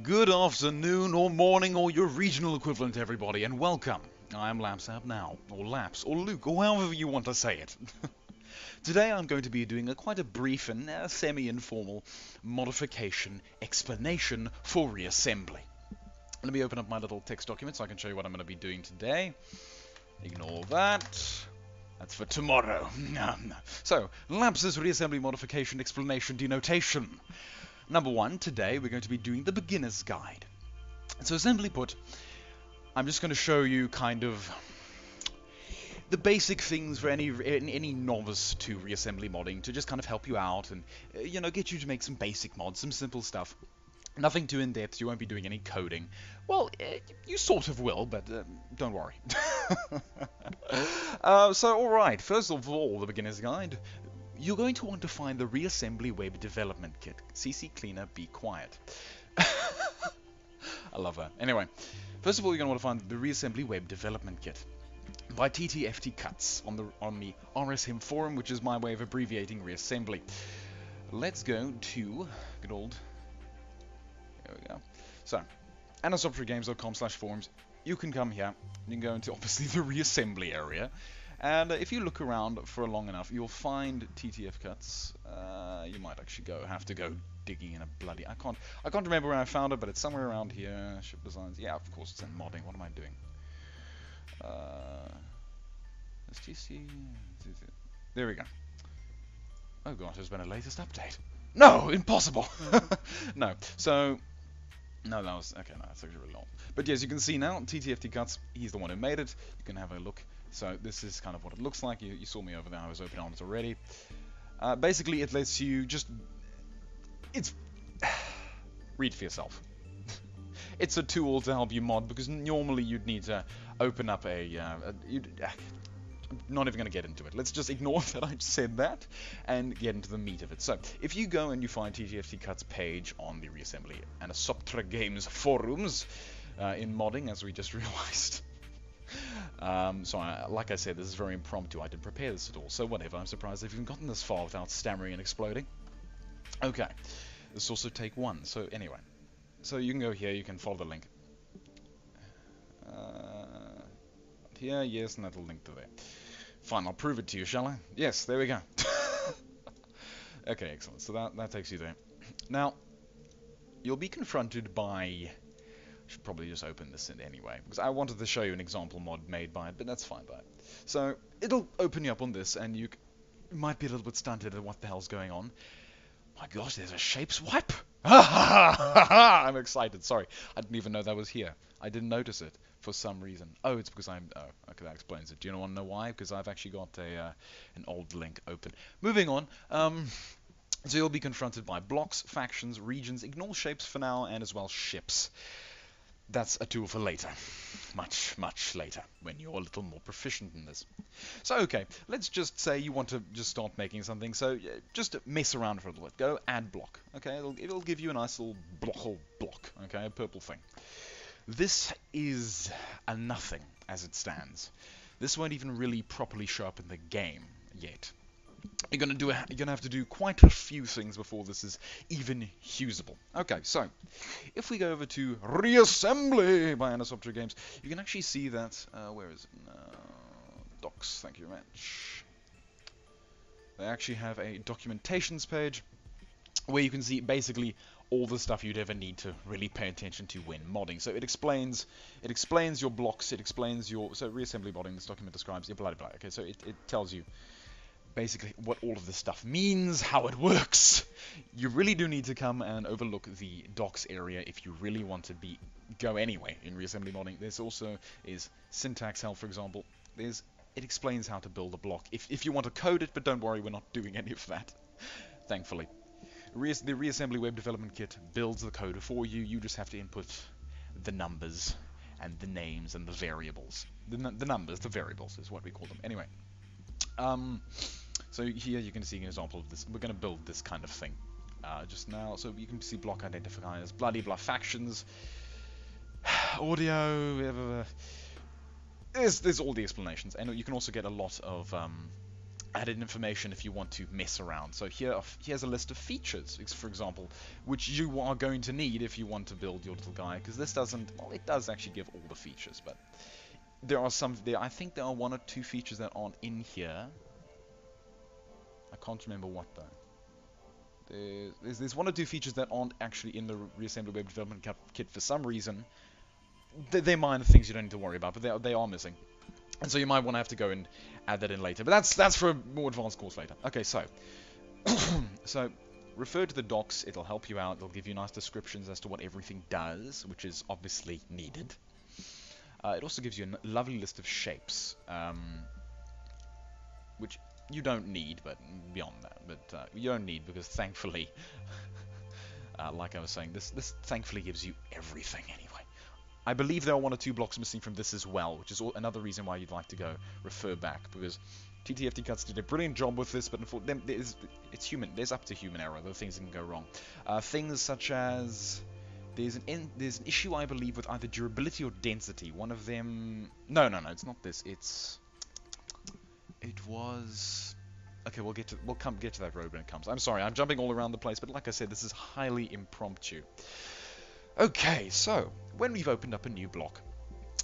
Good afternoon, or morning, or your regional equivalent, everybody, and welcome. I am Lapsap now, or Laps, or Luke, or however you want to say it. Today I'm going to be doing quite a brief and semi-informal modification explanation for reassembly. Let me open up my little text document so I can show you what I'm going to be doing today. Ignore that. That's for tomorrow. So, Laps's reassembly modification explanation denotation. Number one, today we're going to be doing the beginner's guide. So simply put, I'm just going to show you kind of the basic things for any novice to reassembly modding to just kind of help you out and get you to make some basic mods, some simple stuff. Nothing too in-depth, you won't be doing any coding. Well, you sort of will, but don't worry. So alright, first of all, the beginner's guide. You're going to want to find the Reassembly Web Development Kit. CC Cleaner, be quiet. I love that. Anyway, first of all, you're going to want to find the Reassembly Web Development Kit by TTFTCUTS on the RSM forum, which is my way of abbreviating reassembly. Let's go to good old. There we go. So, anisopterygames.com/forums. You can come here. You can go into obviously the reassembly area. And if you look around for long enough, you'll find TTFCUTS. You might actually have to go digging in a bloody. I can't remember where I found it, but it's somewhere around here. Ship designs. Yeah, of course it's in modding. What am I doing? STC. There we go. Oh gosh, there's been a latest update. No, impossible. No. So. No, that was okay. No, that's actually really long. But yes, you can see now TTFTCUTS. He's the one who made it. You can have a look. So this is kind of what it looks like. You saw me over there. I was open on it already. Basically, it lets you just read for yourself. It's a tool to help you mod because normally you'd need to open up I'm not even going to get into it. Let's just ignore that I said that and get into the meat of it. So, if you go and you find TTFTCUTS page on the Reassembly Anisoptery Games forums in modding, as we just realized. Like I said, this is very impromptu. I didn't prepare this at all. So whatever. I'm surprised they've even gotten this far without stammering and exploding. Okay. This is also take one. So anyway. So you can go here. You can follow the link. Here, yes, and that'll link to there. Fine, I'll prove it to you, shall I? Yes, there we go. Okay, excellent. So that takes you there. Now, you'll be confronted by... I should probably just open this in anyway, because I wanted to show you an example mod made by it, but that's fine by it. So, it'll open you up on this, and you might be a little bit stunted at what the hell's going on. My gosh, there's a shape swipe! I'm excited, sorry. I didn't even know that was here. I didn't notice it for some reason. Oh, it's because I'm... Oh, okay, that explains it. Do you want to know why? Because I've actually got an old link open. Moving on. So you'll be confronted by blocks, factions, regions, ignore shapes for now, and as well ships. That's a tool for later. Much, much later, when you're a little more proficient in this. So, okay, let's just say you want to just start making something, so just mess around for a little bit. Go add block, okay? It'll give you a nice little block, okay? A purple thing. This is a nothing as it stands. This won't even really properly show up in the game yet. You're gonna have to do quite a few things before this is even usable. Okay, so if we go over to Reassembly by Anisoptery Games, you can actually see that where is it? Docs. Thank you very much. They actually have a documentations page where you can see basically all the stuff you'd ever need to really pay attention to when modding. So it explains your blocks. It explains your reassembly modding. This document describes blah blah. Okay, so it tells you basically what all of this stuff means, how it works. You really do need to come and overlook the docs area if you really want to go anyway in reassembly modding. There's also syntax help, for example. It explains how to build a block if you want to code it, but don't worry, we're not doing any of that, thankfully. The Reassembly Web Development Kit builds the code for you. You just have to input the numbers and the names and the variables. The numbers, the variables is what we call them. Anyway. So here you can see an example of this. We're going to build this kind of thing just now. So you can see block identifiers, bloody blah factions, audio, there's all the explanations. And you can also get a lot of added information if you want to mess around. So here's a list of features, for example, which you are going to need if you want to build your little guy, because this doesn't, well, it does actually give all the features, but there are some, I think there are 1 or 2 features that aren't in here. I can't remember what though. There's 1 or 2 features that aren't actually in the Reassembly Web Development Kit for some reason. They're minor things you don't need to worry about, but they are missing. And so you might want to have to go and add that in later. But that's for a more advanced course later. Okay, so so refer to the docs. It'll help you out. It'll give you nice descriptions as to what everything does, which is obviously needed. It also gives you a lovely list of shapes, which you don't need, but beyond that. But you don't need because thankfully, like I was saying, this thankfully gives you everything anyway. I believe there are 1 or 2 blocks missing from this as well, which is another reason why you'd like to go refer back, because TTFTCUTS did a brilliant job with this, but for them, it's human. There's up to human error. There are things that can go wrong. Things such as there's an issue, I believe, with either durability or density. One of them. No, it's not this. It was. Okay, we'll get to that road when it comes. I'm sorry, I'm jumping all around the place, but like I said, this is highly impromptu. Okay, so when we've opened up a new block,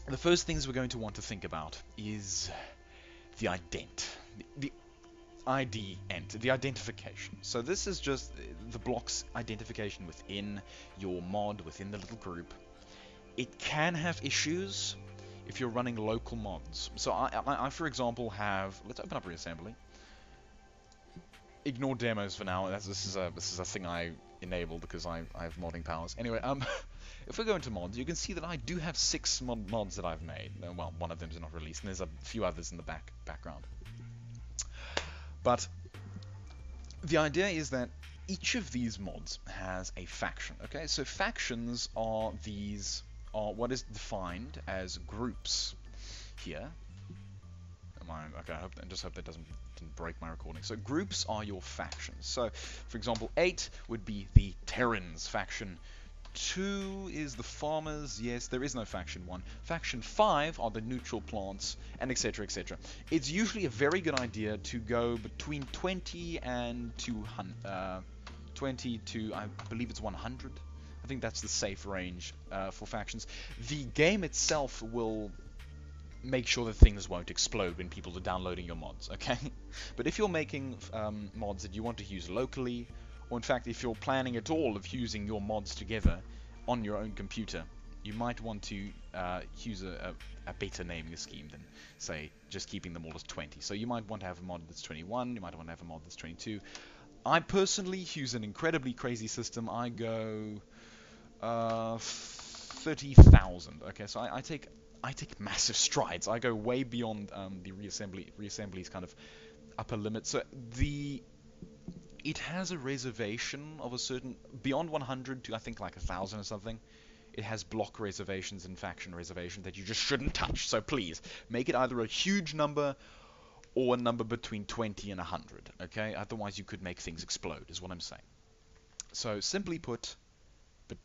the first things we're going to want to think about is the the ident, the identification. So this is just the block's identification within your mod, within the little group. It can have issues if you're running local mods. So I for example, have, let's open up Reassembly. Ignore demos for now. This is a thing I enabled because I have modding powers. Anyway, if we go into mods, you can see that I do have 6 mods that I've made. Well, 1 of them is not released, and there's a few others in the background. But the idea is that each of these mods has a faction. Okay, so factions are what is defined as groups here. Okay, I just hope that didn't break my recording. So groups are your factions. So, for example, 8 would be the Terrans faction. 2 is the Farmers. Yes, there is no faction 1. Faction 5 are the neutral plants, and etc, etc. It's usually a very good idea to go between 20 and 200. 20 to, I believe it's 100. I think that's the safe range for factions. The game itself will make sure that things won't explode when people are downloading your mods, okay? But if you're making mods that you want to use locally, or in fact if you're planning at all of using your mods together on your own computer, you might want to use a better naming scheme than, say, just keeping them all as 20. So you might want to have a mod that's 21, you might want to have a mod that's 22. I personally use an incredibly crazy system. I go 30,000, okay? So I take massive strides. I go way beyond the reassembly's kind of upper limit. So it has a reservation of a certain, beyond 100 to I think like 1,000 or something. It has block reservations and faction reservations that you just shouldn't touch. So please make it either a huge number or a number between 20 and 100. Okay, otherwise you could make things explode, is what I'm saying. So simply put, but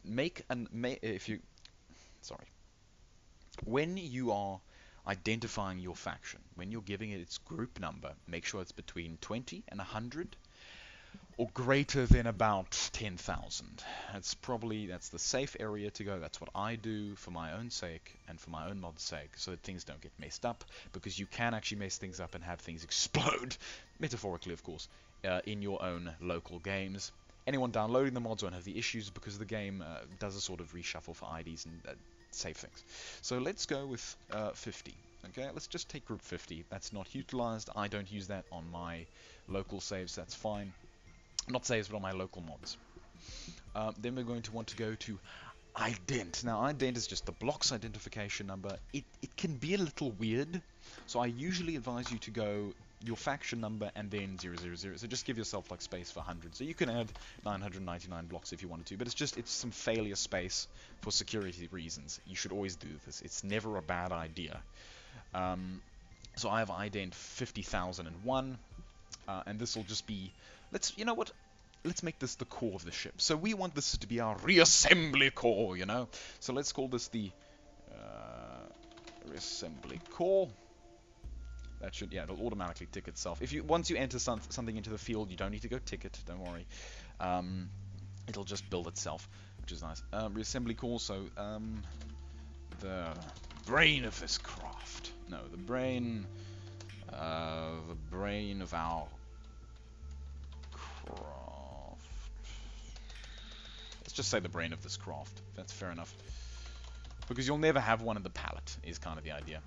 when you are identifying your faction, when you're giving it its group number, make sure it's between 20 and 100 or greater than about 10,000. That's the safe area to go. That's what I do for my own sake and for my own mod's sake, so that things don't get messed up, because you can actually mess things up and have things explode, metaphorically of course, in your own local games. Anyone downloading the mods won't have the issues because the game does a sort of reshuffle for IDs and save things. So let's go with 50. Okay, let's just take group 50. That's not utilized. I don't use that on my local saves. That's fine. Not saves, but on my local mods. Then we're going to want to go to ident. Now, ident is just the block's identification number. It can be a little weird, so I usually advise you to go your faction number and then 000. So just give yourself like space for 100. So you can add 999 blocks if you wanted to, but it's some failure space for security reasons. You should always do this. It's never a bad idea. So I have ident 50,001, and this will just be, you know what? Let's make this the core of the ship. So we want this to be our reassembly core, you know? So let's call this the reassembly core. That should, yeah, it'll automatically tick itself. Once you enter something into the field, you don't need to go tick it. Don't worry. It'll just build itself, which is nice. Reassembly call. So the brain of this craft. No, the brain of our craft. Let's just say the brain of this craft. That's fair enough. Because you'll never have one in the palette, is kind of the idea.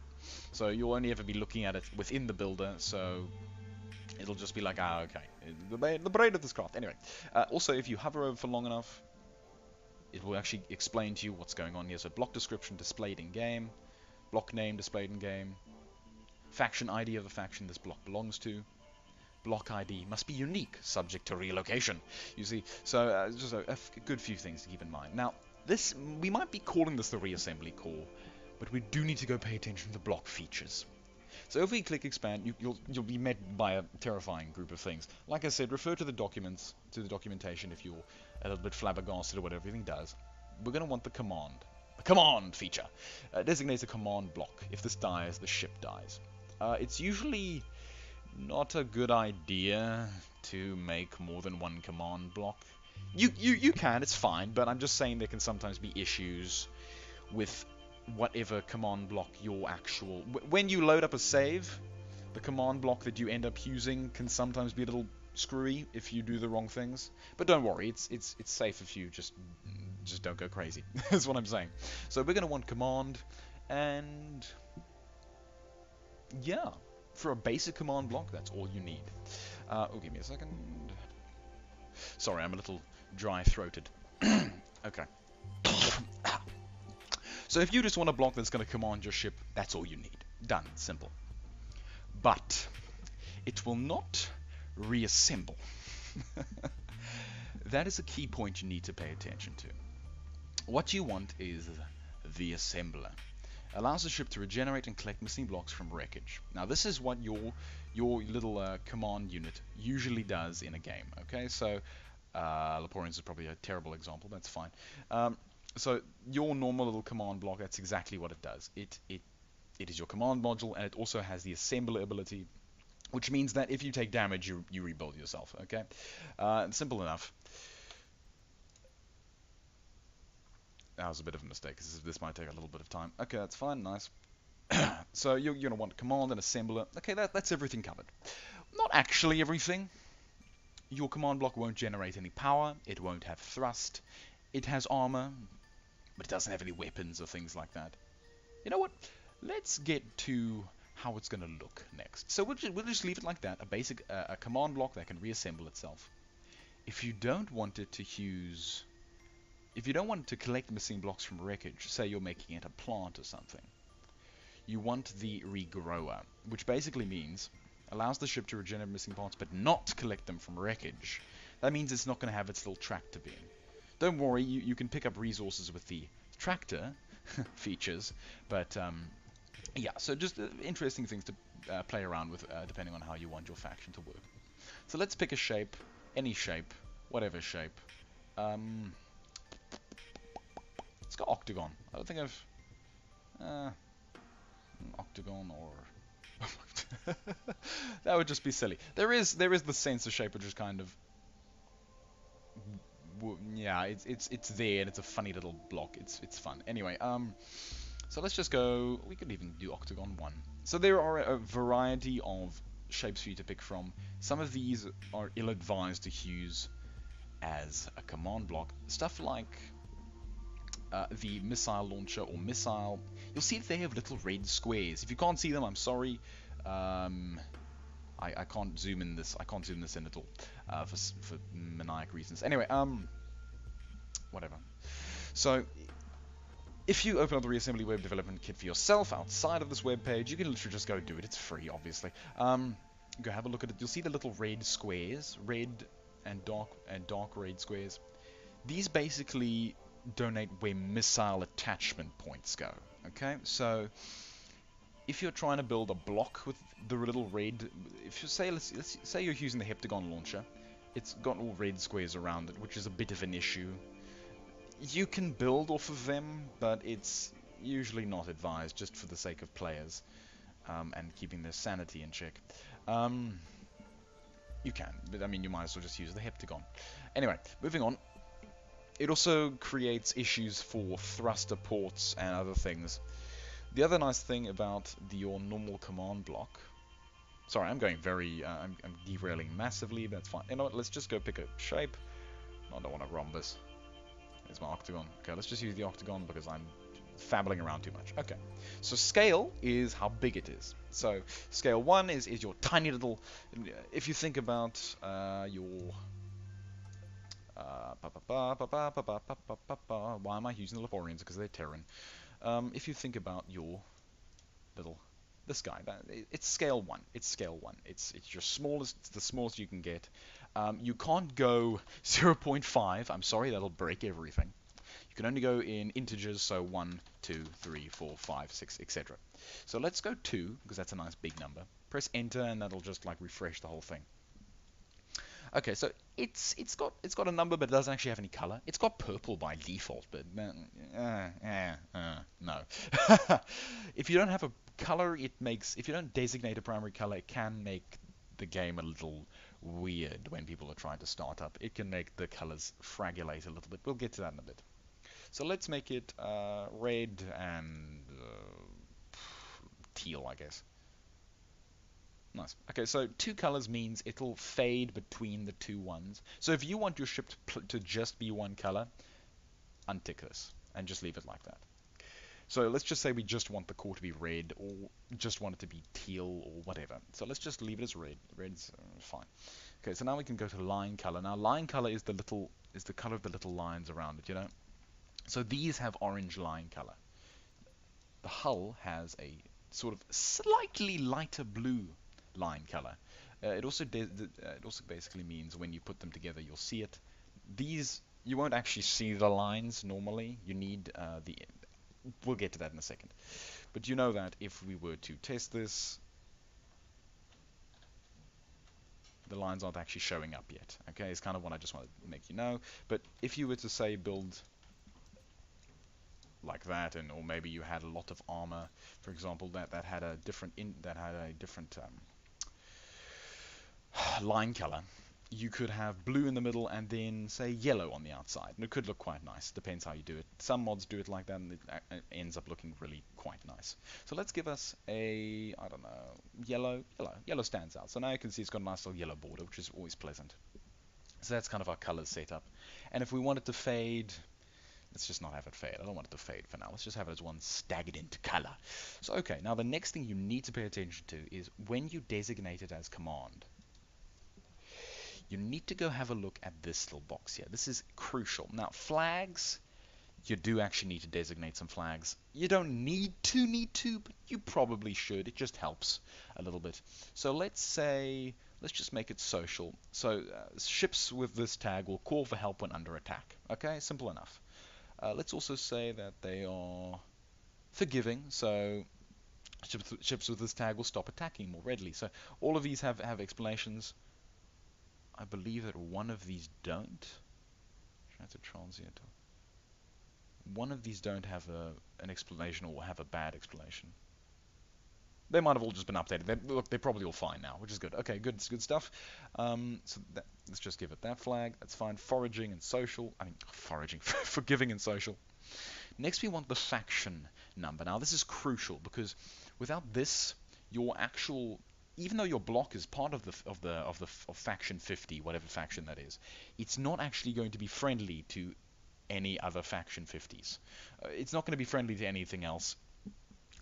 So you'll only ever be looking at it within the builder, so it'll just be like, okay, the brain of this craft. Anyway, also if you hover over for long enough, it will actually explain to you what's going on here. So block description displayed in game, block name displayed in game, faction ID of the faction this block belongs to, block ID must be unique, subject to relocation. You see, so just a good few things to keep in mind. Now, we might be calling this the reassembly core, but we do need to go pay attention to block features. So if we click expand, you'll be met by a terrifying group of things. Like I said, refer to the documents, to the documentation if you're a little bit flabbergasted at what everything does. We're going to want the command feature. Designates a command block. If this dies, the ship dies. It's usually not a good idea to make more than one command block. You can, it's fine, but I'm just saying there can sometimes be issues with whatever command block your actual... When you load up a save, the command block that you end up using can sometimes be a little screwy if you do the wrong things. But don't worry, it's safe if you just don't go crazy. That's what I'm saying. So we're going to want command, and yeah, for a basic command block, that's all you need. Oh, give me a second. Sorry, I'm a little dry-throated. Okay. So if you just want a block that's going to command your ship, that's all you need. Done. Simple. But it will not reassemble. That is a key point you need to pay attention to. What you want is the assembler. Allows the ship to regenerate and collect missing blocks from wreckage. Now this is what your little command unit usually does in a game. Okay, so Laporians is probably a terrible example. That's fine. So your normal little command block, that's exactly what it does. It is your command module, and it also has the assembler ability, which means that if you take damage, you rebuild yourself. Okay, simple enough. That was a bit of a mistake. This might take a little bit of time. Okay, that's fine. Nice. So you're going to want command and assembler. Okay, that's everything covered. Not actually everything. Your command block won't generate any power. It won't have thrust. It has armor, but it doesn't have any weapons or things like that. You know what? Let's get to how it's going to look next. So we'll just leave it like that. A basic a command block that can reassemble itself. If you don't want it to use... If you don't want to collect missing blocks from wreckage, say you're making it a plant or something, you want the regrower, which basically means allows the ship to regenerate missing parts but not collect them from wreckage. That means it's not going to have its little tractor beam. Don't worry, you can pick up resources with the tractor features, but yeah, so just interesting things to play around with depending on how you want your faction to work. So let's pick a shape, any shape, whatever shape. Let's go octagon. I don't think I've... octagon or... that would just be silly. There is the sensor shape, which is kind of... Yeah, it's there, and it's a funny little block. It's fun. Anyway, so let's just go... We could even do octagon 1. So there are a variety of shapes for you to pick from. Some of these are ill-advised to use as a command block. Stuff like... the missile launcher or missile, you'll see that they have little red squares. If you can't see them, I'm sorry. I can't zoom in this. I can't zoom this in at all for maniac reasons. Anyway, whatever. So, if you open up the Reassembly web development kit for yourself outside of this web page, you can literally just go do it. It's free, obviously. Go have a look at it. You'll see the little red squares, red and dark red squares. These basically donate where missile attachment points go. Okay, so if you're trying to build a block with the little red, if you say let's say you're using the heptagon launcher, it's got all red squares around it, which is a bit of an issue. You can build off of them, but it's usually not advised, just for the sake of players. and keeping their sanity in check. You can, but I mean, you might as well just use the heptagon. Anyway, moving on. It also creates issues for thruster ports and other things. The other nice thing about your normal command block... Sorry, I'm going very... I'm derailing massively, but that's fine. You know what, let's just go pick a shape. I don't want a rhombus. There's my octagon. Okay, let's just use the octagon because I'm fabbling around too much. Okay, so scale is how big it is. So scale 1 is your tiny little... If you think about your... Why am I using the Leporians? Because they're Terran. If you think about your little... This guy, it's scale 1. It's scale 1. It's your smallest. It's the smallest you can get. You can't go 0.5. I'm sorry, that'll break everything. You can only go in integers, so 1, 2, 3, 4, 5, 6, etc. So let's go 2, because that's a nice big number. Press enter, and that'll just like refresh the whole thing. Okay, so it's got a number, but it doesn't actually have any color. It's got purple by default, but no. If you don't have a color, it makes... If you don't designate a primary color, it can make the game a little weird when people are trying to start up. It can make the colors fragulate a little bit. We'll get to that in a bit. So let's make it red and teal, I guess. Nice. Okay, so 2 colors means it'll fade between the 2 ones. So if you want your ship to just be 1 color, untick this and just leave it like that. So let's just say we just want the core to be red, or just want it to be teal, or whatever. So let's just leave it as red. Red's fine. Okay, so now we can go to line color. Now line color is the color of the little lines around it, you know. So these have orange line color. The hull has a sort of slightly lighter blue line color. It also basically means when you put them together, you'll see it. These, you won't actually see the lines normally. You need we'll get to that in a second. But you know that if we were to test this, the lines aren't actually showing up yet. Okay, it's kind of what I just wanted to make you know. But if you were to say build like that, or maybe you had a lot of armor, for example, that had a different line color, you could have blue in the middle and then say yellow on the outside, and it could look quite nice. Depends how you do it. Some mods do it like that, and it ends up looking really quite nice. So let's give us a, I don't know, yellow stands out. So now you can see it's got a nice little yellow border, which is always pleasant. So that's kind of our colors set up. And if we want it to fade, let's just not have it fade. I don't want it to fade for now. Let's just have it as one staggered into color. So okay, now the next thing you need to pay attention to is when you designate it as command, you need to go have a look at this little box here. This is crucial. Now, flags, you do actually need to designate some flags. You don't need to, but you probably should. It just helps a little bit. So let's just make it social. So ships with this tag will call for help when under attack. Okay, simple enough. Let's also say that they are forgiving. So ships with this tag will stop attacking more readily. So all of these have explanations. I believe that one of these don't. That's a transient. One of these don't have an explanation, or have a bad explanation. They might have all just been updated. Look, they're probably all fine now, which is good. Okay, good stuff. So let's just give it that flag. That's fine. Foraging and social. I mean, foraging, forgiving and social. Next, we want the faction number. Now, this is crucial because without this, your actual, even though your block is part of faction 50, whatever faction that is, it's not actually going to be friendly to any other faction 50s. It's not going to be friendly to anything else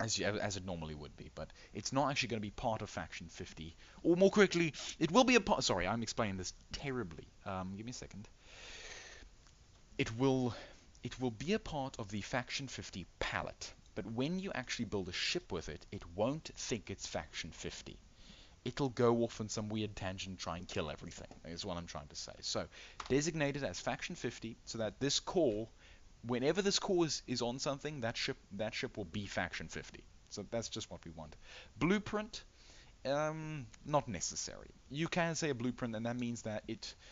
as it normally would be, but it's not actually going to be part of faction 50. Or more quickly, it will be a part. Sorry, I'm explaining this terribly. Give me a second. It will be a part of the faction 50 palette, but when you actually build a ship with it, it won't think it's faction 50. It'll go off on some weird tangent and try and kill everything, is what I'm trying to say. So, designate it as faction 50, so that this core, whenever this core is on something, that ship will be faction 50. So that's just what we want. Blueprint, not necessary. You can say a blueprint, and that means that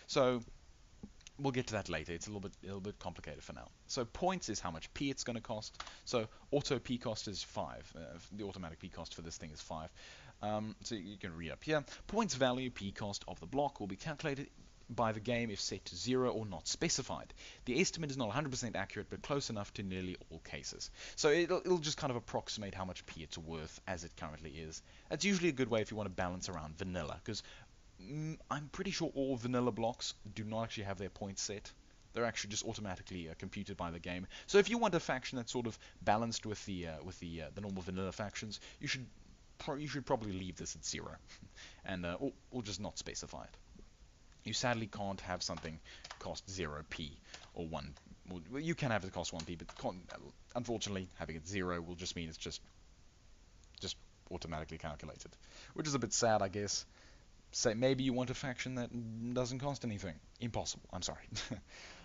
so we'll get to that later. It's a little bit complicated for now. So points is how much P it's going to cost. So auto P cost is 5. The automatic P cost for this thing is 5. So you can read up here. Points value P cost of the block will be calculated by the game if set to 0 or not specified. The estimate is not 100% accurate, but close enough to nearly all cases. So it'll just kind of approximate how much P it's worth as it currently is. That's usually a good way if you want to balance around vanilla, because I'm pretty sure all vanilla blocks do not actually have their points set. They're actually just automatically computed by the game. So if you want a faction that's sort of balanced with the normal vanilla factions, you should probably leave this at 0, and or just not specify it. You sadly can't have something cost 0p or 1. Well, you can have it cost 1p, but unfortunately, having it 0 will just mean it's just automatically calculated, which is a bit sad, I guess. Say maybe you want a faction that doesn't cost anything. Impossible. I'm sorry.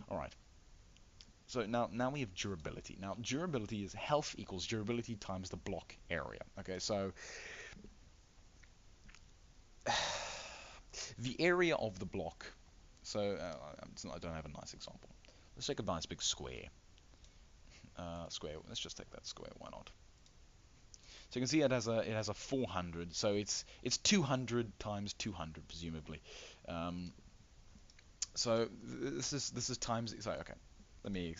All right. So now we have durability. Now durability is health equals durability times the block area. Okay, so the area of the block. So I don't have a nice example. Let's take a nice big square. Square. Let's just take that square. Why not? So you can see it has a 400. So it's 200 times 200 presumably. So this is times. Sorry. Okay. Let me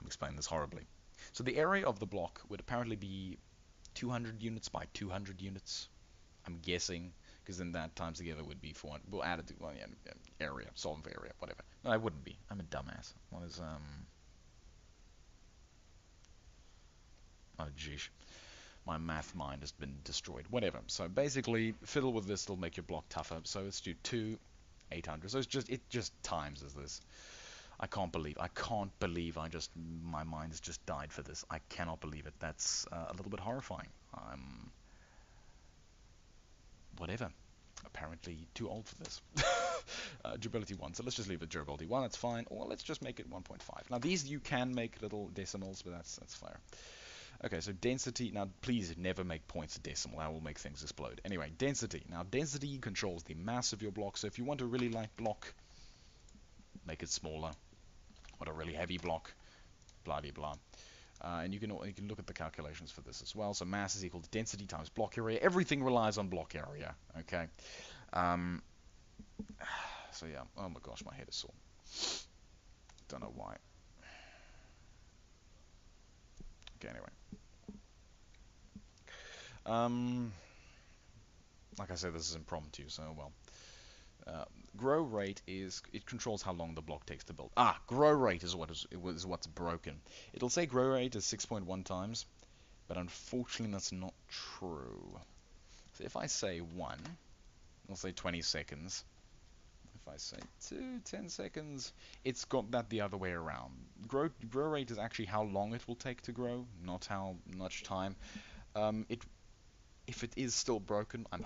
explain this horribly. So the area of the block would apparently be 200 units by 200 units. I'm guessing, because then that times together would be 400. We'll add it to area, solve area, whatever. No, I wouldn't be. I'm a dumbass. What is Oh, jeez. My math mind has been destroyed. Whatever. So basically, fiddle with this. It'll make your block tougher. So let's do 800. So it just times as this. I can't believe my mind has just died for this. I cannot believe it. That's a little bit horrifying. I'm whatever. Apparently too old for this. Durability 1. So let's just leave it durability 1. That's fine. Or let's just make it 1.5. Now these you can make little decimals, but that's fair. Okay, so density. Now please never make points a decimal. That will make things explode. Anyway, density. Now density controls the mass of your block. So if you want a really light block, make it smaller. What a really heavy block, blah blah blah. And you can look at the calculations for this as well. So mass is equal to density times block area. Everything relies on block area. Okay. So yeah. Oh my gosh, my head is sore. Don't know why. Okay. Anyway. Like I said, this is impromptu, so well. Grow rate it controls how long the block takes to build. Grow rate is what's broken. It'll say grow rate is 6.1 times, but unfortunately that's not true. So if I say 1, I'll say 20 seconds. If I say 2, 10 seconds, it's got that the other way around. Grow rate is actually how long it will take to grow, not how much time. If it is still broken, I'm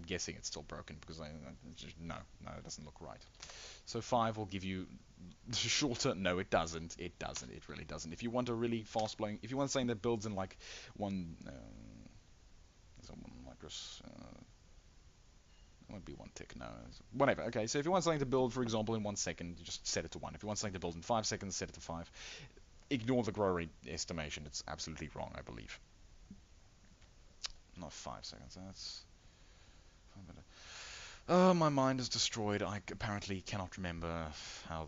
guessing it's still broken because no, it doesn't look right. So 5 will give you shorter. No, it doesn't. It doesn't. It really doesn't. If you want a really fast blowing, if you want something that builds in like one, it won't be 1 tick. No, whatever. Okay, so if you want something to build, for example, in 1 second, you just set it to 1. If you want something to build in 5 seconds, set it to 5. Ignore the grow rate estimation. It's absolutely wrong, I believe. Not 5 seconds. That's. Oh, my mind is destroyed. I apparently cannot remember how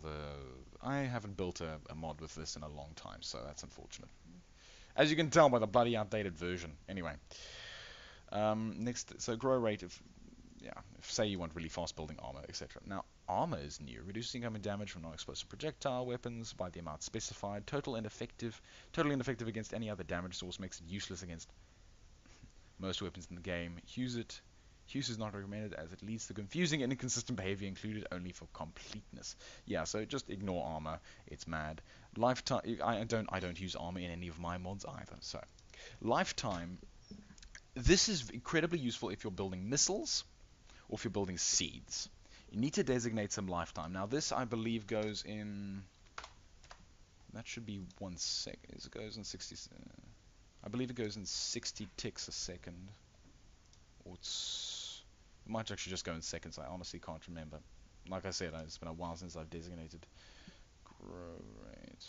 I haven't built a mod with this in a long time, so that's unfortunate. As you can tell by the bloody outdated version. Anyway. Next, so grow rate if say you want really fast building armor, etc. Now, armor is new, reducing incoming damage from non-explosive projectile weapons by the amount specified. Totally ineffective against any other damage source, makes it useless against most weapons in the game. Use is not recommended as it leads to confusing and inconsistent behavior, included only for completeness. Yeah, so just ignore armor. It's mad. Lifetime. I don't use armor in any of my mods either. So, lifetime. This is incredibly useful if you're building missiles or if you're building seeds. You need to designate some lifetime. Now, this I believe goes in. That should be 1 second. It goes in 60. I believe it goes in 60 ticks a second. Or it might actually just go in seconds. I honestly can't remember. like I said, it's been a while since I've designated grow rate.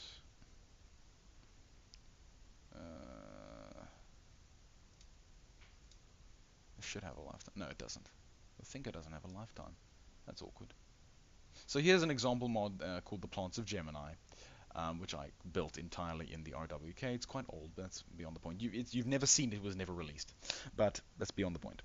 It should have a lifetime. No, it doesn't. The thinker doesn't have a lifetime. That's awkward. So here's an example mod called the Plants of Gemini, which I built entirely in the RWK. It's quite old, but that's beyond the point. You've never seen it, it was never released. But that's beyond the point.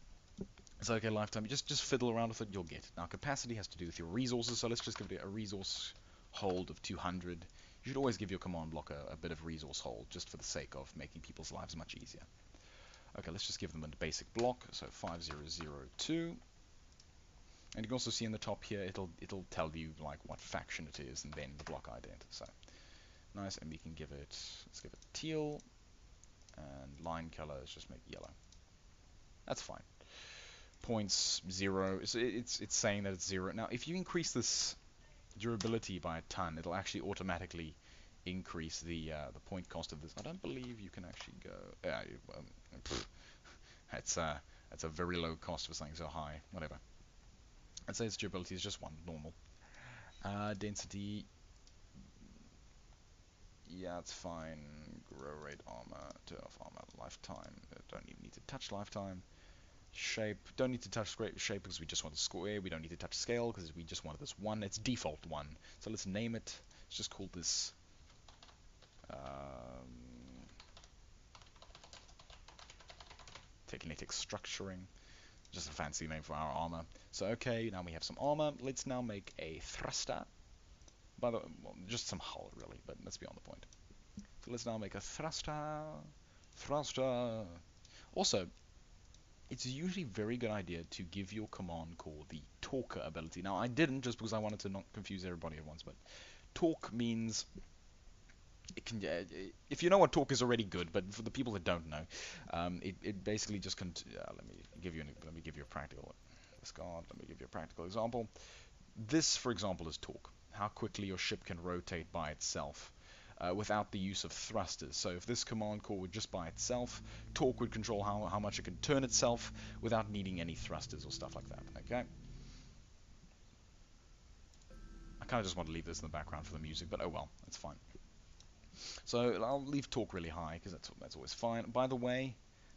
So okay, lifetime, you just fiddle around with it, you'll get. Now capacity has to do with your resources, so let's just give it a resource hold of 200. You should always give your command block a bit of resource hold, just for the sake of making people's lives much easier. Okay, let's just give them a basic block, so 5002. And you can also see in the top here, it'll tell you like what faction it is, and then the block ident. So nice, and we can give it, let's give it teal, and line color, let's just make yellow. That's fine. Points 0, so it's saying that it's 0. Now, if you increase this durability by a ton, it'll actually automatically increase the point cost of this. I don't believe you can actually go. That's a very low cost for something so high. Whatever. I'd say its durability is just 1 normal. Density. Yeah, it's fine. Grow rate, armor, turn off armor, lifetime. Don't even need to touch lifetime. Shape, don't need to touch shape because we just want a square. We don't need to touch scale because we just wanted this 1. It's default 1. So let's name it. Let's just call this Technetic Structuring. Just a fancy name for our armor. So okay, now we have some armor. Let's now make a thruster. By the way, well, just some hull really, but that's beyond the point. So let's now make a thruster. Thruster. Also, it's usually a very good idea to give your command core the talker ability. Now, I didn't just because I wanted to not confuse everybody at once, but talk means it can. If you know what talk is already good, but for the people that don't know, it basically just can. Let me give you a practical. Let me give you a practical example. This, for example, is talk. How quickly your ship can rotate by itself. Without the use of thrusters. So if this command core were just by itself, torque would control how much it can turn itself without needing any thrusters or stuff like that. Okay. I kind of just want to leave this in the background for the music, but oh well, that's fine. So I'll leave torque really high because that's always fine. By the way,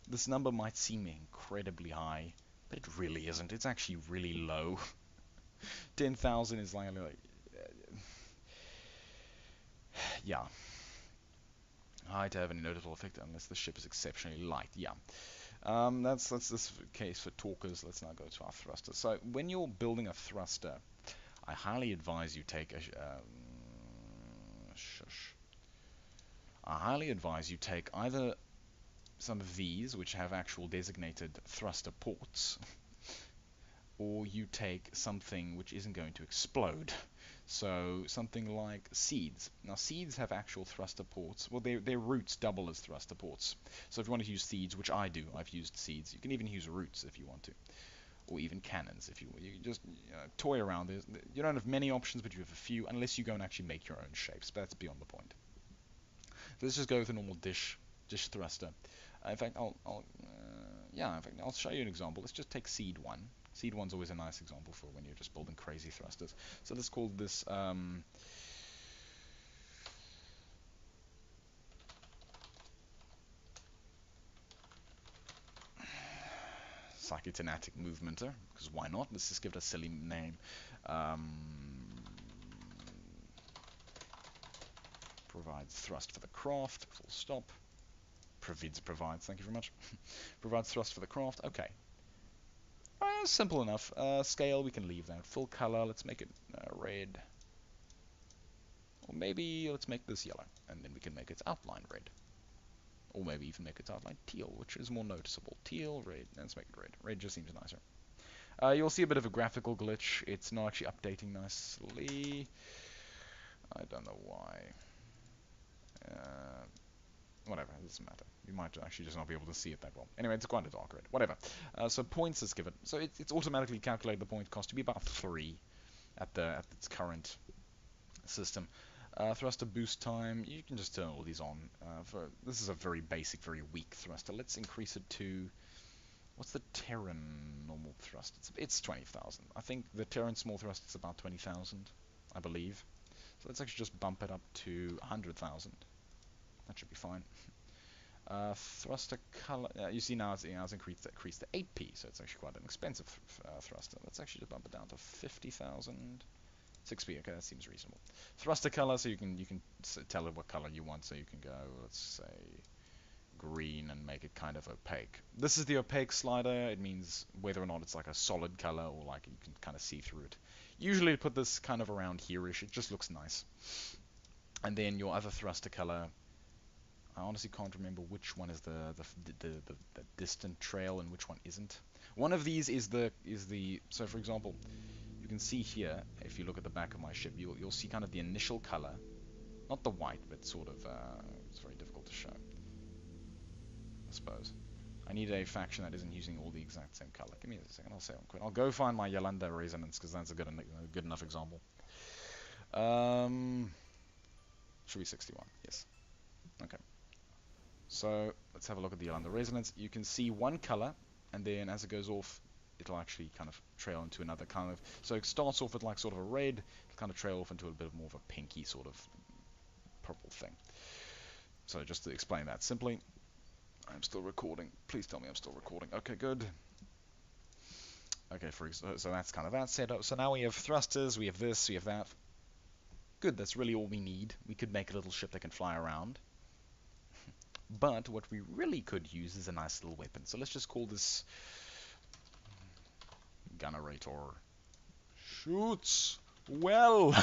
this number might seem incredibly high, but it really isn't. It's actually really low. 10,000 is like yeah. High to have any notable effect unless the ship is exceptionally light. Yeah. That's this case for talkers. Let's now go to our thruster. So when you're building a thruster, I highly advise you take I highly advise you take either some of these, which have actual designated thruster ports, or you take something which isn't going to explode. So something like seeds. Now seeds have actual thruster ports. Well, their roots double as thruster ports. So if you want to use seeds, which I do, I've used seeds. You can even use roots if you want to, or even cannons if you just toy around. You don't have many options, but you have a few, unless you go and actually make your own shapes. But that's beyond the point. So let's just go with a normal dish thruster. In fact, I'll show you an example. Let's just take seed 1. Seed 1's always a nice example for when you're just building crazy thrusters. So let's call this Psychokinetic Movementer, because why not? Let's just give it a silly name. Provides thrust for the craft, full stop. Provides, thank you very much. Provides thrust for the craft, okay. Simple enough. Scale, we can leave that. Full color, let's make it red. Or maybe let's make this yellow, and then we can make its outline red. Or maybe even make its outline teal, which is more noticeable. Teal, red, let's make it red. Red just seems nicer. You'll see a bit of a graphical glitch. It's not actually updating nicely. I don't know why. Whatever, it doesn't matter. You might actually just not be able to see it that well. Anyway, it's quite a dark red. Whatever. So points is given. So it's automatically calculated the point cost to be about 3 at its current system. Thruster boost time, you can just turn all these on. This is a very basic, very weak thruster. Let's increase it to What's the Terran normal thrust? It's 20,000. I think the Terran small thrust is about 20,000, I believe. So let's actually just bump it up to 100,000. That should be fine. Thruster color, you see now it's increased to 8p, so it's actually quite an expensive thruster. Let's actually just bump it down to 50,000. 6p, okay, that seems reasonable. Thruster color, so you can tell it what color you want, so you can go, let's say, green and make it kind of opaque. This is the opaque slider. It means whether or not it's like a solid color or like you can kind of see through it. Usually put this kind of around here-ish. It just looks nice. And then your other thruster color, I honestly can't remember which one is the distant trail and which one isn't. One of these is the so for example, you can see here, if you look at the back of my ship, you'll see kind of the initial color, not the white, but sort of it's very difficult to show, I suppose. I need a faction that isn't using all the exact same color. Give me a second, I'll say one quick. I'll go find my Yolanda resonance because that's a good enough example. Should be 61, yes. Okay. So let's have a look at the Yolanda resonance. You can see one color, and then as it goes off, it'll actually kind of trail into another kind of. So it starts off with like sort of a red, it'll kind of trail off into a bit more of a pinky sort of purple thing. So just to explain that simply, I'm still recording. Please tell me I'm still recording. Okay, good. Okay, so that's kind of that setup. So now we have thrusters, we have this, we have that. Good, that's really all we need. We could make a little ship that can fly around. But what we really could use is a nice little weapon. So let's just call this Gunnerator. Shoots well.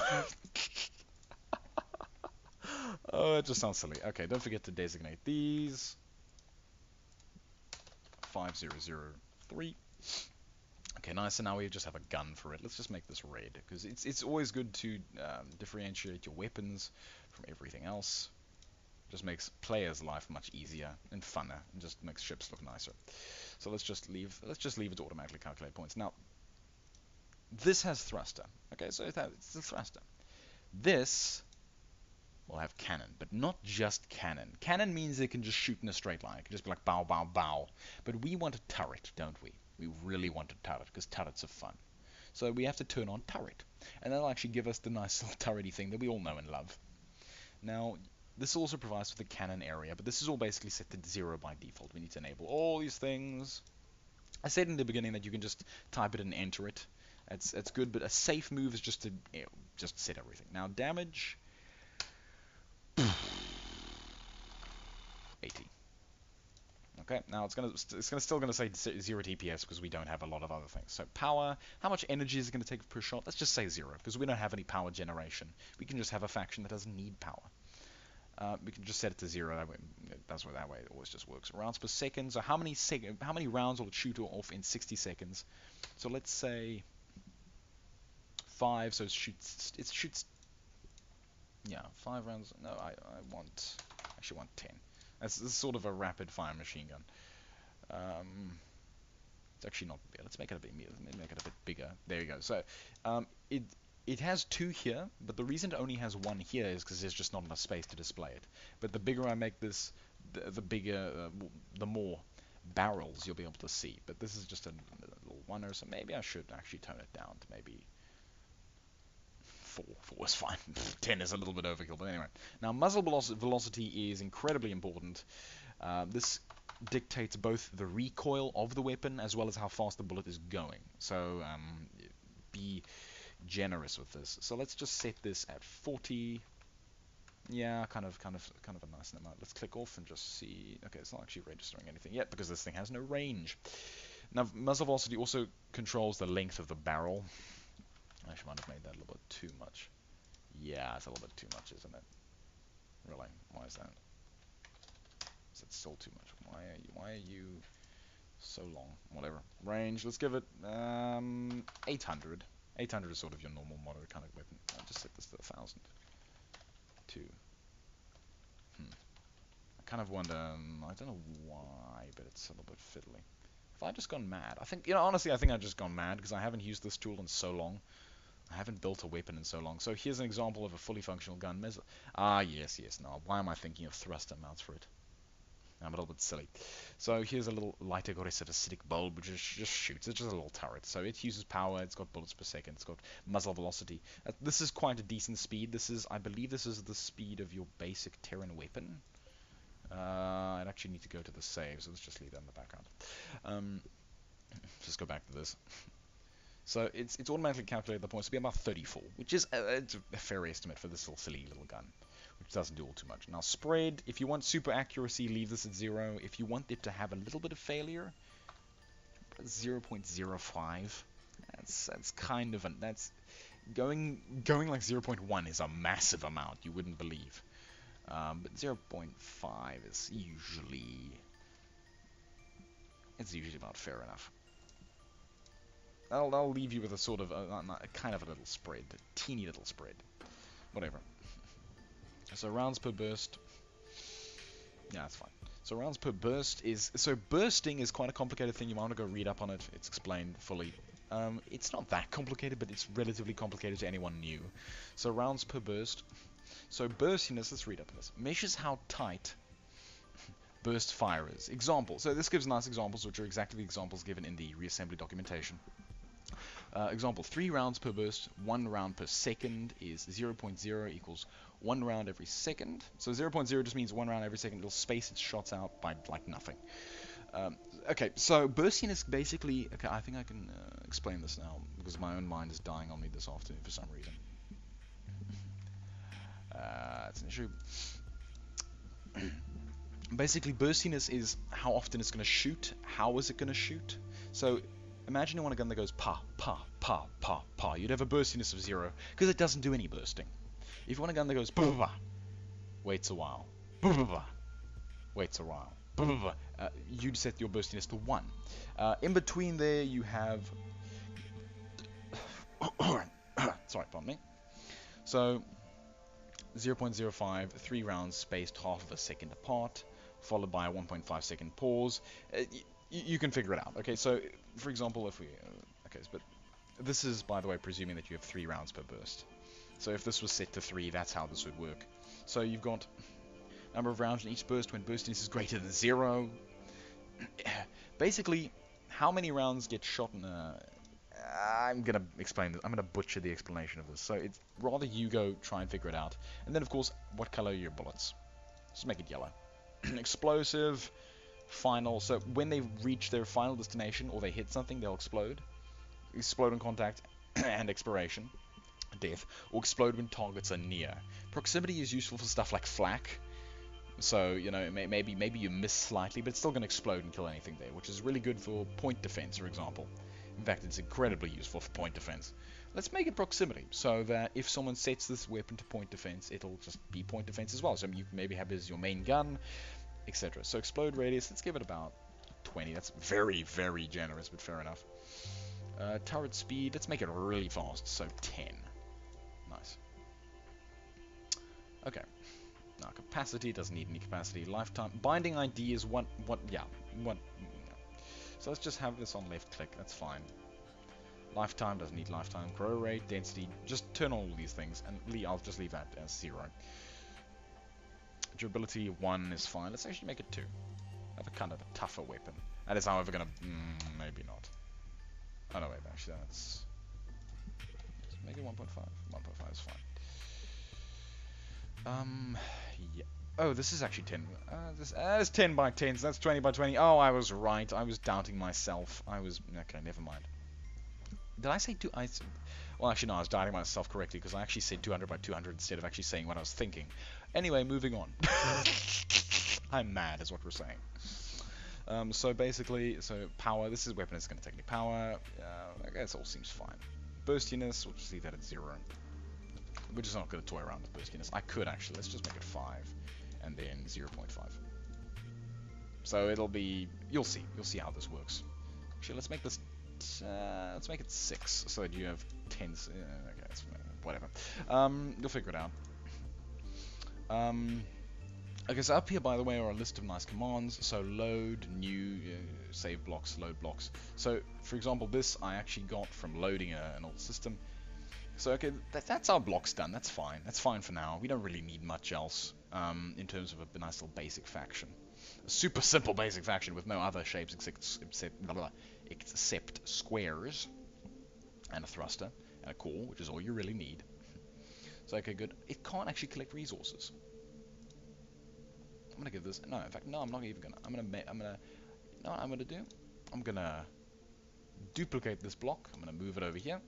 Oh, it just sounds silly. Okay, don't forget to designate these. 5003. Okay, nice. So now we just have a gun for it. Let's just make this red because it's always good to differentiate your weapons from everything else. Just makes players' life much easier and funner, and just makes ships look nicer. So let's just leave it to automatically calculate points. Now, this has thruster. Okay, so it's the thruster. This will have cannon, but not just cannon. Cannon means it can just shoot in a straight line. It can just be like bow, bow, bow. But we want a turret, don't we? We really want a turret because turrets are fun. So we have to turn on turret, and that'll actually give us the nice little turrety thing that we all know and love. Now, this also provides for the cannon area, but this is all basically set to 0 by default. We need to enable all these things. I said in the beginning that you can just type it and enter it. It's good, but a safe move is just to just set everything. Now damage 80. Okay, now it's still gonna say 0 DPS because we don't have a lot of other things. So power, how much energy is it gonna take per shot? Let's just say 0 because we don't have any power generation. We can just have a faction that doesn't need power. We can just set it to 0. That way it always just works. Rounds per second. So how many rounds will it shoot off in 60 seconds? So let's say 5. So it shoots. Yeah, 5 rounds. No, I actually want 10. This is sort of a rapid fire machine gun. It's actually not big. Let's make it a bit. Maybe make it a bit bigger. There you go. So it has 2 here, but the reason it only has 1 here is because there's just not enough space to display it. But the bigger I make this, the bigger, the more barrels you'll be able to see. But this is just a little 1, so maybe I should actually tone it down to maybe 4. 4 is fine. 10 is a little bit overkill, but anyway. Now, muzzle velocity is incredibly important. This dictates both the recoil of the weapon as well as how fast the bullet is going. So be generous with this. So let's just set this at 40. Yeah, kind of a nice amount. Let's click off and just see. Okay, it's not actually registering anything yet because this thing has no range. Now, muzzle velocity also controls the length of the barrel. I actually might have made that a little bit too much. Yeah, it's a little bit too much, isn't it? Really? Why is that? Is it still too much? Why are you so long? Whatever. Range, let's give it 800. 800 is sort of your normal moderate kind of weapon. I'll just set this to 1000. 2. I kind of wonder, I don't know why, but it's a little bit fiddly. Have I just gone mad? I think, honestly, I think I've just gone mad because I haven't used this tool in so long. I haven't built a weapon in so long. So here's an example of a fully functional gun. Ah, yes. Now, why am I thinking of thruster mounts for it? I'm a little bit silly. So here's a little light aggressive acidic bulb, which just shoots. It's just a little turret. So it uses power. It's got bullets per second. It's got muzzle velocity. This is quite a decent speed. I believe this is the speed of your basic Terran weapon. I'd actually need to go to the save, so let's just leave that in the background. Just go back to this. So it's automatically calculated the points to be about 34, which is it's a fair estimate for this little silly little gun, which doesn't do all too much. Now spread, if you want super accuracy, leave this at 0. If you want it to have a little bit of failure, 0.05. That's kind of that's going like 0.1 is a massive amount. You wouldn't believe. But 0.5 is usually about fair enough. I'll leave you with a sort of kind of a little spread, a teeny little spread, whatever. So rounds per burst. Yeah, that's fine. So rounds per burst bursting is quite a complicated thing. You might want to go read up on it. It's explained fully. It's not that complicated, but it's relatively complicated to anyone new. So rounds per burst. So burstiness, let's read up on this. Measures how tight burst fire is. Example. So this gives nice examples, which are exactly the examples given in the reassembly documentation. Example, 3 rounds per burst, 1 round per second is 0.0 equals 1 round every second. So 0.0 just means 1 round every second. It'll space its shots out by like nothing. Okay, so burstiness basically... Okay, I think I can explain this now, because my own mind is dying on me this afternoon for some reason. That's an issue. Basically, burstiness is how often it's going to shoot. How is it going to shoot? So imagine you want a gun that goes pa, pa, pa, pa, pa. You'd have a burstiness of 0, because it doesn't do any bursting. If you want a gun that goes ba, ba, ba, waits a while, ba, ba, ba, waits a while, ba, ba, ba, you'd set your burstiness to 1. In between there, you have... Sorry, pardon me. So 0.05, 3 rounds spaced half of a second apart, followed by a 1.5 second pause. You can figure it out. Okay, so for example, if we... okay, but this is, by the way, presuming that you have 3 rounds per burst. So if this was set to 3, that's how this would work. So you've got number of rounds in each burst when burstiness is greater than 0. Basically, how many rounds get shot in a... I'm going to explain this. I'm going to butcher the explanation of this. So it's rather you go try and figure it out. And then, of course, what color are your bullets? Just make it yellow. Explosive, final. So when they reach their final destination or they hit something, they'll explode. Explode on contact and expiration. Death. Or explode when targets are near. Proximity is useful for stuff like flak. So, you know, maybe you miss slightly, but it's still going to explode and kill anything there, which is really good for point defense, for example. In fact, it's incredibly useful for point defense. Let's make it proximity, so that if someone sets this weapon to point defense, it'll just be point defense as well. So you maybe have it as your main gun, etc. So explode radius, let's give it about 20. That's very, very generous, but fair enough. Turret speed, let's make it really fast, so 10. Nice. Okay. Now capacity, doesn't need any capacity. Lifetime, binding ID is what. So let's just have this on left click, that's fine. Lifetime, doesn't need lifetime. Grow rate, density, just turn on all these things, and I'll just leave that as 0. Durability, 1 is fine. Let's actually make it 2. Have a kind of a tougher weapon. That is, however, gonna... maybe not. Oh no, wait, actually, that's... Let's make it 1.5. 1.5 is fine. Yeah. Oh, this is actually 10. This is 10 by 10, so that's 20 by 20. Oh, I was right. I was doubting myself. Okay, never mind. Did I say two? Well, actually, no, I was doubting myself correctly, because I actually said 200 by 200 instead of actually saying what I was thinking. Anyway, moving on. I'm mad, is what we're saying. So basically, power. This is weapon that's going to take me power. I guess all seems fine. Burstiness, we'll just leave that at 0. We're just not going to toy around with burstiness. I could actually. Let's just make it 5. And then 0.5. So it'll be... You'll see how this works. Actually, let's make this... let's make it 6, so that you have 10... okay, that's whatever. You'll figure it out. Okay, so up here, by the way, are a list of nice commands. So load, new, save blocks, load blocks. So, for example, this I actually got from loading an old system. So, okay, that's our blocks done. That's fine. That's fine for now. We don't really need much else in terms of a nice little basic faction. A super simple basic faction with no other shapes except squares, and a thruster, and a core, which is all you really need. So, okay, good. It can't actually collect resources. I'm gonna give this, no, in fact, no, I'm not even gonna, you know what I'm gonna do? I'm gonna duplicate this block, I'm gonna move it over here.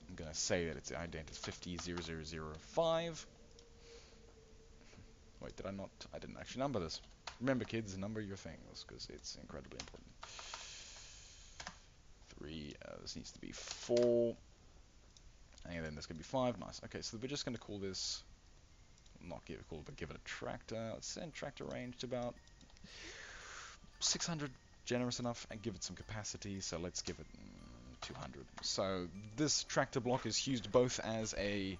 I'm gonna say that its ident is 500005. Wait, did I not? I didn't actually number this. Remember, kids, number your things, because it's incredibly important. 3, this needs to be 4, and then this can be 5. Nice. Okay, so we're just going to call this, not give it a call, but give it a tractor. Let's send tractor range to about 600, generous enough, and give it some capacity, so let's give it 200. So this tractor block is used both as a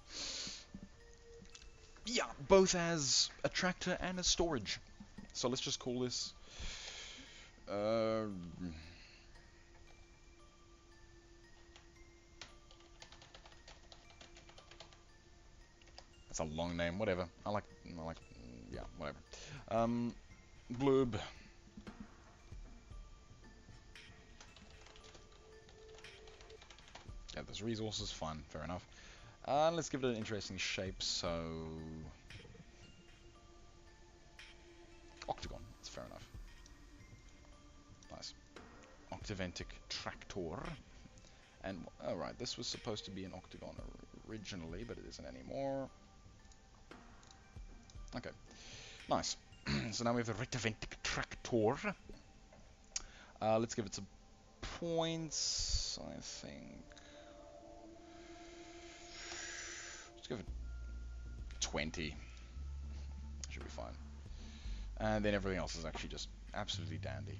tractor and a storage. So let's just call this that's a long name, whatever. I like yeah, whatever. Blurb. Yeah, there's resources, fine, fair enough. Let's give it an interesting shape, so octagon, that's fair enough. Nice. Octaventic tractor. And, alright, this was supposed to be an octagon originally, but it isn't anymore. Okay, nice. So now we have a rectaventic tractor. Let's give it some points, I think. Let's give it 20. Should be fine. And then everything else is actually just absolutely dandy.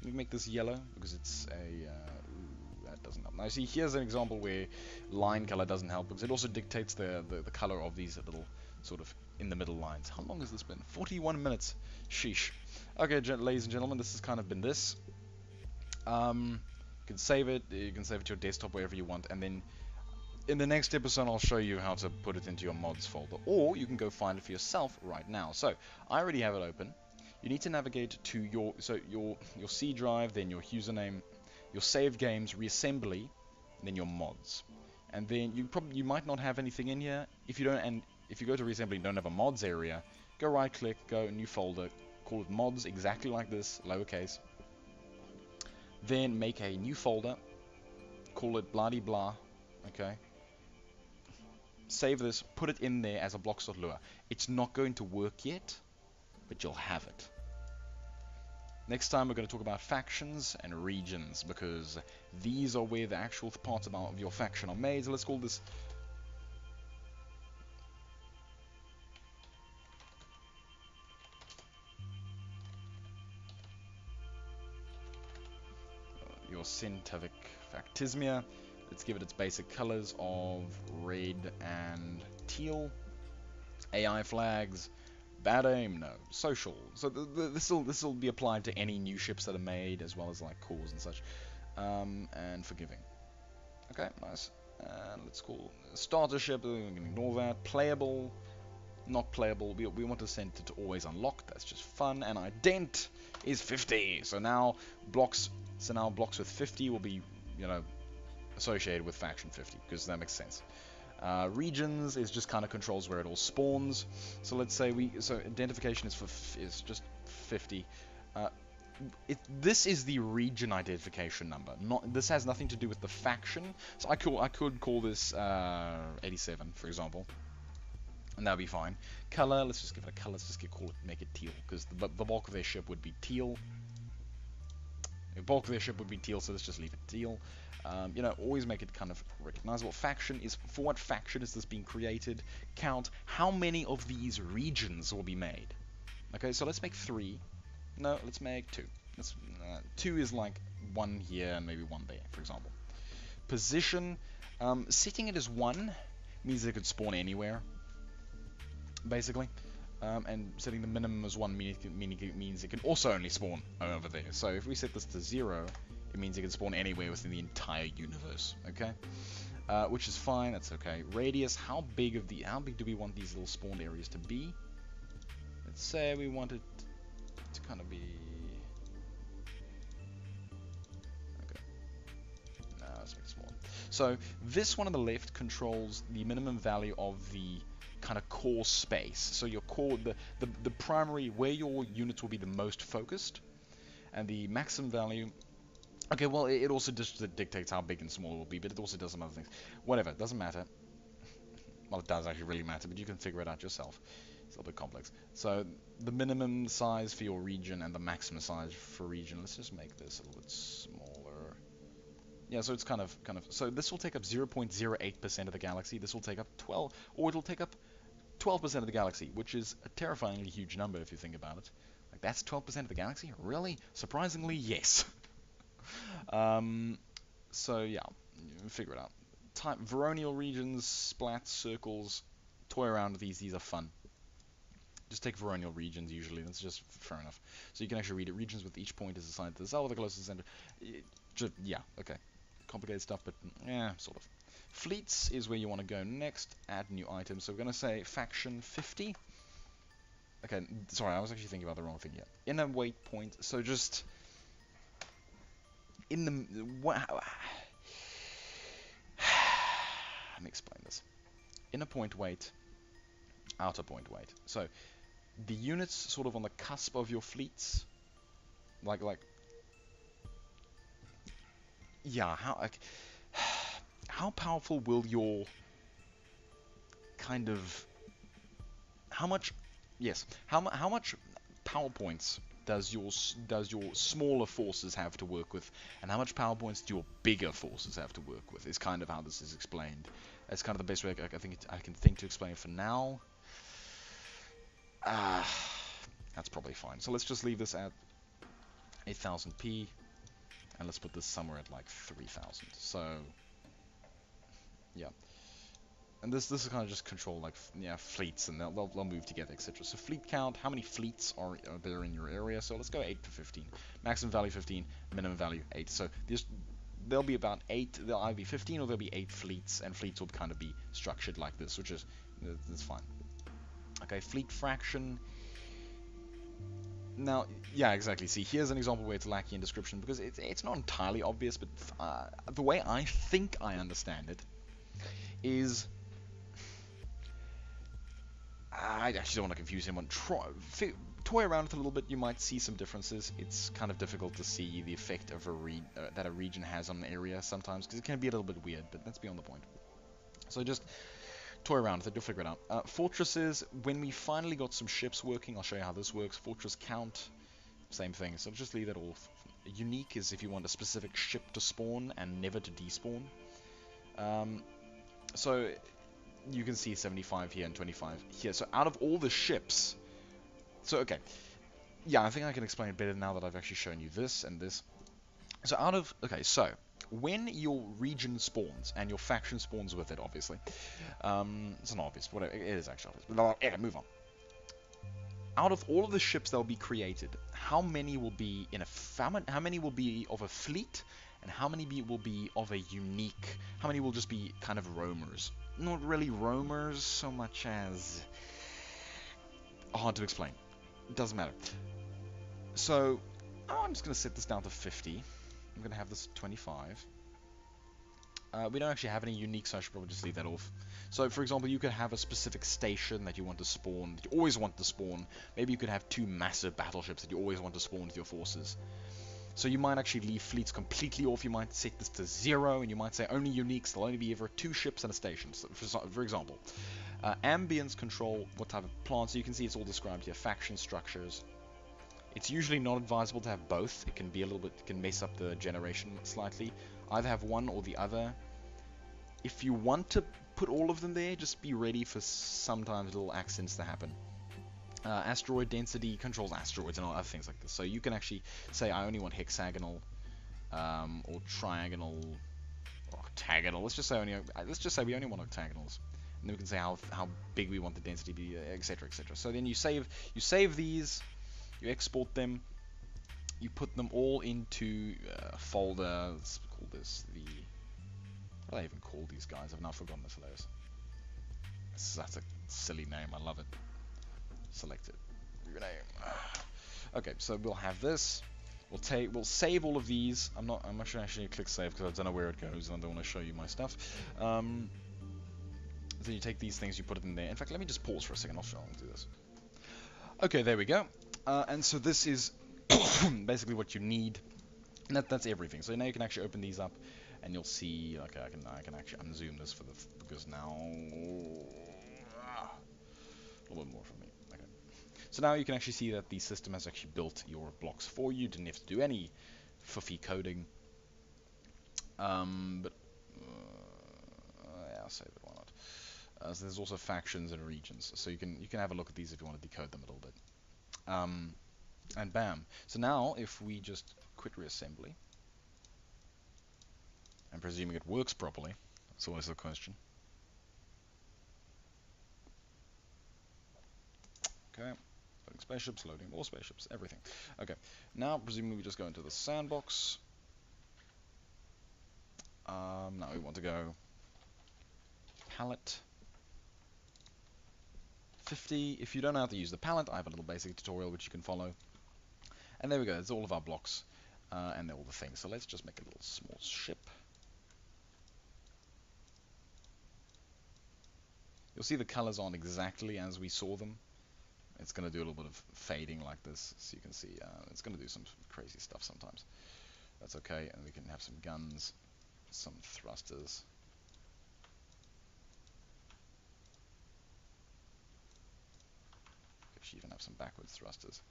We make this yellow because it's a that doesn't help. Now see, here's an example where line color doesn't help because it also dictates the color of these little sort of in the middle lines. How long has this been? 41 minutes. Sheesh. Okay, ladies and gentlemen, this has kind of been this. You can save it. You can save it to your desktop wherever you want, and then in the next episode I'll show you how to put it into your mods folder, or you can go find it for yourself right now. So I already have it open. You need to navigate to your C drive, then your username, your saved games, Reassembly, and then your mods. And then you might not have anything in here. If you don't, and if you go to Reassembly and don't have a mods area, go right click, go new folder, call it mods, exactly like this, lowercase. Then make a new folder, call it blah de blah, okay. Save this, put it in there as a blocks.lua. It's not going to work yet, but you'll have it. Next time we're going to talk about factions and regions, because these are where the actual parts of your faction are made. So let's call this your Centavic Factismia. Let's give it its basic colors of red and teal. AI flags. Bad aim, no. Social. So this will be applied to any new ships that are made, as well as like cores and such. And forgiving. Okay, nice. And let's call starter ship. We can ignore that. Playable. Not playable. We want to set it to always unlocked. That's just fun. And ident is 50. So now blocks. So now blocks with 50 will be, you know, associated with faction 50, because that makes sense. Regions is just kind of controls where it all spawns. So let's say identification is just 50. This is the region identification number. This has nothing to do with the faction. So I could call this 87, for example, and that'd be fine. Color, let's just give it a color. Let's just make it teal, because the bulk of their ship would be teal. The bulk of their ship would be teal, so let's just leave it teal. You know, always make it kind of recognizable. Faction is, for what faction is this being created? Count how many of these regions will be made. Okay, so let's make 3. No, let's make 2. 2 is like 1 here and maybe 1 there, for example. Position, setting it as 1 means it could spawn anywhere, basically. And setting the minimum as 1 means it can also only spawn over there. So if we set this to 0, it means it can spawn anywhere within the entire universe, okay? Which is fine, that's okay. Radius, how big do we want these little spawn areas to be? let's say we want it to kind of be... Okay. No, let's make it smaller. So this one on the left controls the minimum value of the kind of core space. So your core, the primary, where your units will be the most focused, and the maximum value... Okay, well, it also dictates how big and small it will be, but it also does some other things. Whatever, it doesn't matter. Well, it does actually really matter, but you can figure it out yourself. It's a little bit complex. So the minimum size for your region and the maximum size for region. Let's just make this a little bit smaller. Yeah, so it's kind of. So this will take up 0.08% of the galaxy. This will take up 12, or it'll take up 12% of the galaxy, which is a terrifyingly huge number if you think about it. Like, that's 12% of the galaxy? Really? Surprisingly, yes. So yeah, you figure it out. Type Veronial regions, splats, circles, toy around with these. These are fun. Just take Veronial regions usually. That's just fair enough. So you can actually read it. Regions with each point is assigned to the cell with the closest center. Yeah, okay. Complicated stuff, but yeah, sort of. Fleets is where you want to go next. Add new items. So we're going to say faction 50. Okay, sorry, I was actually thinking about the wrong thing here. Inner weight point. So just in the let me explain this. Inner point weight, outer point weight. So the units sort of on the cusp of your fleets, like yeah, how powerful will your kind of how much power points does your smaller forces have to work with, and how much power points do your bigger forces have to work with, is kind of how this is explained. It's kind of the best way I can think to explain it for now. That's probably fine. So let's just leave this at 8000p, and let's put this somewhere at like 3000. So yeah. And this is kind of just control, like, yeah, fleets, and they'll move together, etc. So fleet count, how many fleets are there in your area? So let's go 8 to 15. Maximum value 15, minimum value 8. So there'll be about 8, there'll either be 15 or there'll be 8 fleets, and fleets will kind of be structured like this, which is, that's fine. Okay, fleet fraction. Now, yeah, exactly. See, here's an example where it's lacking in description, because it's not entirely obvious, but the way I think I understand it is... I actually don't want to confuse anyone. Toy around with it a little bit, you might see some differences. It's kind of difficult to see the effect of that a region has on an area sometimes, because it can be a little bit weird, but that's beyond the point. So just toy around with it, you'll figure it out. Fortresses, when we finally got some ships working, I'll show you how this works. Fortress count, same thing, so just leave that all. Unique is if you want a specific ship to spawn and never to despawn. So you can see 75 here and 25 here. So out of all the ships... So, okay. Yeah, I think I can explain it better now that I've actually shown you this and this. So out of... Okay, so when your region spawns, and your faction spawns with it, obviously. It's not obvious. Whatever. It is actually obvious. But yeah, move on. Out of all of the ships that will be created, how many will be in a how many will be of a fleet, and how many will be of a unique... How many will just be kind of roamers? Not really roamers so much as... Hard to explain. It doesn't matter. So, I'm just going to set this down to 50. I'm going to have this 25. We don't actually have any unique, so I should probably just leave that off. So, for example, you could have a specific station that you want to spawn, that you always want to spawn. Maybe you could have 2 massive battleships that you always want to spawn with your forces. So you might actually leave fleets completely off. You might set this to 0, and you might say only uniques. There'll only be ever 2 ships and a station, so for example. Ambience control, what type of plants. So you can see it's all described here. Faction structures. It's usually not advisable to have both. It can be a little bit, it can mess up the generation slightly. Either have one or the other. If you want to put all of them there, just be ready for sometimes little accidents to happen. Asteroid density controls asteroids and all other things like this. So you can actually say I only want hexagonal, or triagonal, or octagonal. Let's just say we only want octagonals, and then we can say how big we want the density to be, etc., etc. So then you save these, you export them, you put them all into a folder. Let's call this the... What do I even call these guys? I've now forgotten this for those. That's a silly name. I love it. Select it. rename. Okay, so we'll have this. We'll save all of these. I'm not sure actually click save because I don't know where it goes and I don't want to show you my stuff. Then you take these things, you put it in there. In fact, let me just pause for a second. I'll do this. Okay, there we go. And so this is basically what you need. And that's everything. So now you can actually open these up, and you'll see. Okay, I can actually unzoom this because now a little bit more for me. Okay. So now you can actually see that the system has actually built your blocks for you. Didn't have to do any fuffy coding. But yeah, I'll save it. Why not? So there's also factions and regions, so you can have a look at these if you want to decode them a little bit. And bam. So now if we just quit reassembly, and presuming it works properly, that's always the question. Okay. Loading spaceships, loading more spaceships, everything. Okay, now presumably we just go into the sandbox. Now we want to go palette 50. If you don't know how to use the palette, I have a little basic tutorial which you can follow. And there we go, that's all of our blocks and all the things. So let's just make a little small ship. You'll see the colors aren't exactly as we saw them. It's going to do a little bit of fading like this, so you can see it's going to do some crazy stuff sometimes. That's okay, and we can have some guns, some thrusters. We should even have some backwards thrusters.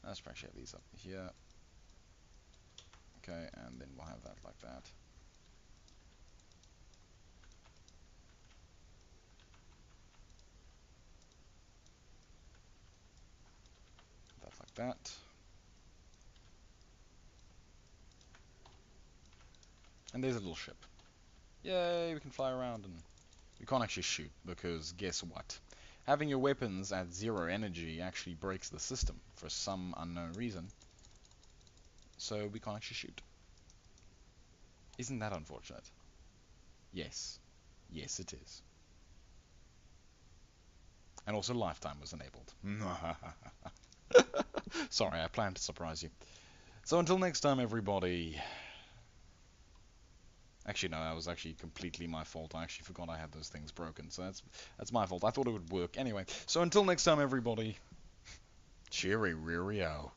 Let's actually have these up here. Okay, and then we'll have that like that. That like that. And there's a little ship. Yay, we can fly around, and we can't actually shoot, because guess what? Having your weapons at 0 energy actually breaks the system for some unknown reason. So we can't actually shoot. Isn't that unfortunate? Yes. Yes, it is. And also lifetime was enabled. Sorry, I planned to surprise you. So until next time, everybody. Actually, no, that was actually completely my fault. I actually forgot I had those things broken, so that's my fault. I thought it would work. Anyway, so until next time, everybody. Cheerio.